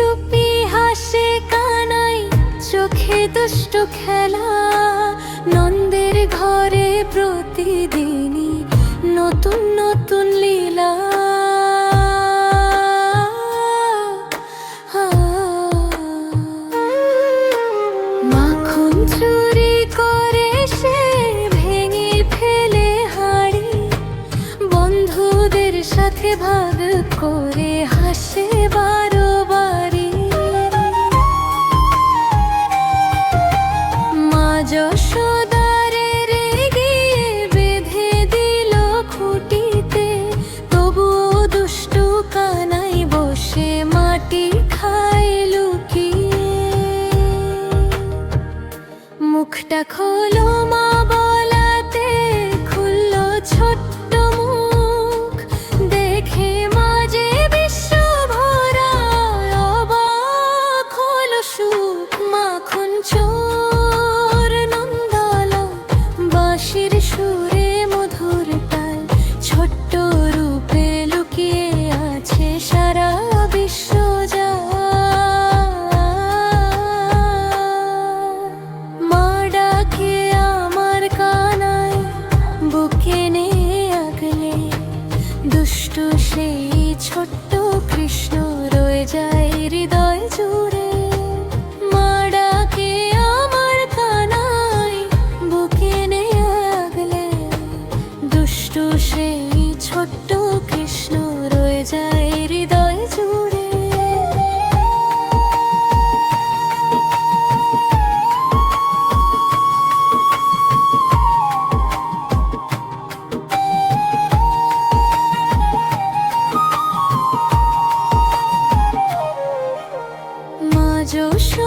চুপি হাসে কানাই, চোখে দুষ্ট খেলা। নন্দের ঘরে প্রতিদিনই নতুন নতুন লীলা। মাখন চুরি করে সে ভেঙে ফেলে হাড়ি, বন্ধুদের সাথে ভাগ করে হাসে বারো বারি। মা যশোদারে রেগিয়ে বেঁধে দিল খুঁটিতে, তবুও দুষ্টু কানাই বসে মাটি খায় লুকিয়ে। মুখটা খোলো মা বলাতে খুলল ছোট্ট মুখ, দেখে মা যে বিশ্ব ভরা, অবাক হলো সুখ। মাখন চোর নন্দালা, বাঁশির সুরে মধুর তাল, ছোট্ট রূপে লুকিয়ে আছে সারা বিশ্ব যা। মা ডাকে আমার কানাই, বুকে নে আগলে, দুষ্টু সেই ছোট্ট কৃষ্ণ রয়ে যায় হৃদয় জুড়ে। মা ডাকে আমার কানাই, বুকে নে আগলে, দুষ্টু সেই ছোট্ট কৃষ্ণ রয়ে যায় হৃদয় জুড়ে। মা যশোদারে